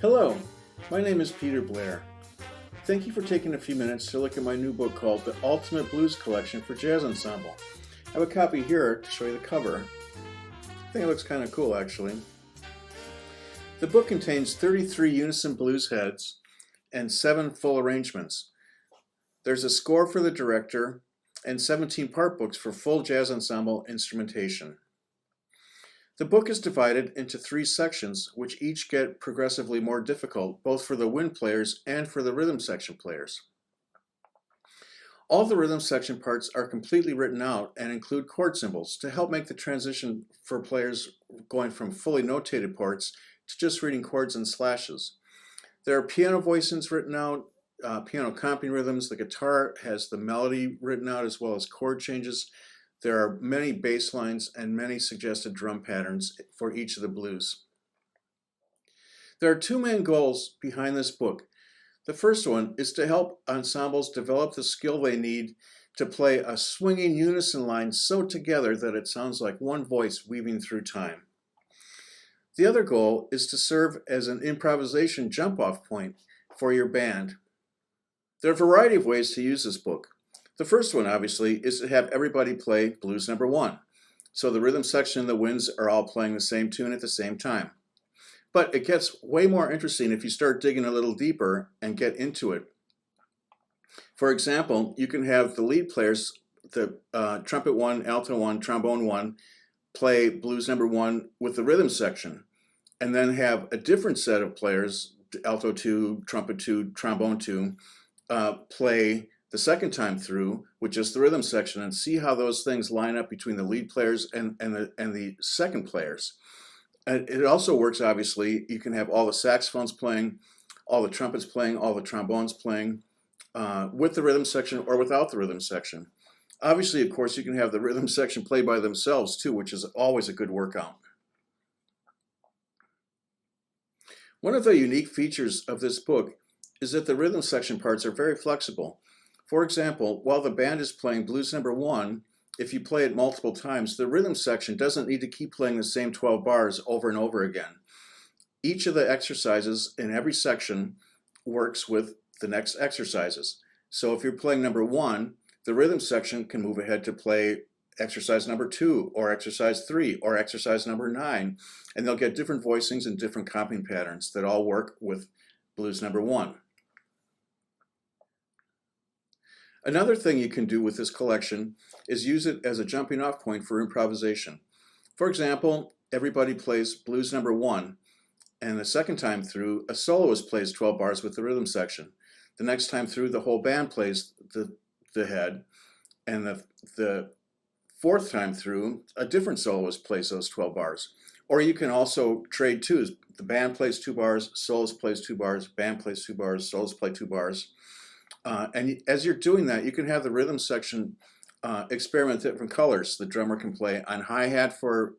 Hello, my name is Peter Blair. Thank you for taking a few minutes to look at my new book called The Ultimate Blues Collection for Jazz Ensemble. I have a copy here to show you the cover. I think it looks kind of cool actually. The book contains 33 unison blues heads and 7 full arrangements. There's a score for the director and 17 part books for full jazz ensemble instrumentation. The book is divided into 3 sections, which each get progressively more difficult, both for the wind players and for the rhythm section players. All the rhythm section parts are completely written out and include chord symbols to help make the transition for players going from fully notated parts to just reading chords and slashes. There are piano voicings written out, piano comping rhythms. The guitar has the melody written out as well as chord changes. There are many bass lines and many suggested drum patterns for each of the blues. There are 2 main goals behind this book. The first one is to help ensembles develop the skill they need to play a swinging unison line so together that it sounds like one voice weaving through time. The other goal is to serve as an improvisation jump-off point for your band. There are a variety of ways to use this book. The first one, obviously, is to have everybody play blues number 1. So the rhythm section and the winds are all playing the same tune at the same time. But it gets way more interesting if you start digging a little deeper and get into it. For example, you can have the lead players, the trumpet 1, alto 1, trombone 1, play blues number 1 with the rhythm section, and then have a different set of players, alto 2, trumpet 2, trombone 2, play the second time through with just the rhythm section, and see how those things line up between the lead players and the second players. And it also works, obviously, you can have all the saxophones playing, all the trumpets playing, all the trombones playing with the rhythm section or without the rhythm section. Obviously, of course, you can have the rhythm section play by themselves too, which is always a good workout. One of the unique features of this book is that the rhythm section parts are very flexible. For example, while the band is playing blues number 1, if you play it multiple times, the rhythm section doesn't need to keep playing the same 12 bars over and over again. Each of the exercises in every section works with the next exercises. So if you're playing number 1, the rhythm section can move ahead to play exercise number 2, or exercise 3, or exercise number 9, and they'll get different voicings and different comping patterns that all work with blues number 1. Another thing you can do with this collection is use it as a jumping off point for improvisation. For example, everybody plays blues number 1, and the second time through, a soloist plays 12 bars with the rhythm section. The next time through, the whole band plays the head, and the fourth time through, a different soloist plays those 12 bars. Or you can also trade twos. The band plays 2 bars, soloist plays 2 bars, band plays 2 bars, soloist play 2 bars. And as you're doing that, you can have the rhythm section experiment with different colors. The drummer can play on hi-hat for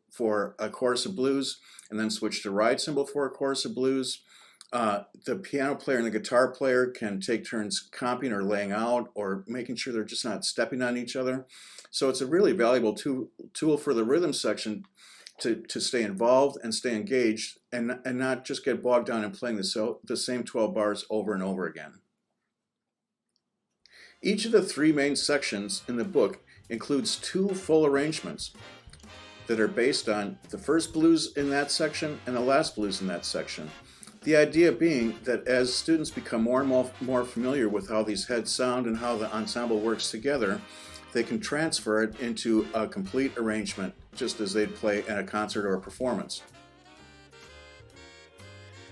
a chorus of blues, and then switch to ride cymbal for a chorus of blues. The piano player and the guitar player can take turns comping or laying out or making sure they're just not stepping on each other. So it's a really valuable tool for the rhythm section to stay involved and stay engaged and not just get bogged down in playing the same 12 bars over and over again. Each of the 3 main sections in the book includes 2 full arrangements that are based on the first blues in that section and the last blues in that section. The idea being that as students become more and more familiar with how these heads sound and how the ensemble works together, they can transfer it into a complete arrangement just as they'd play in a concert or a performance.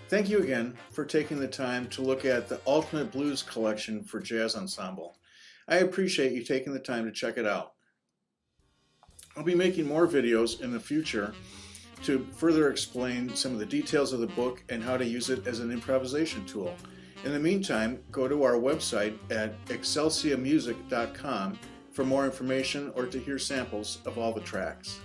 Thank you again for taking the time to look at the Ultimate Blues Collection for Jazz Ensemble. I appreciate you taking the time to check it out. I'll be making more videos in the future to further explain some of the details of the book and how to use it as an improvisation tool. In the meantime, go to our website at excelsiamusic.com for more information or to hear samples of all the tracks.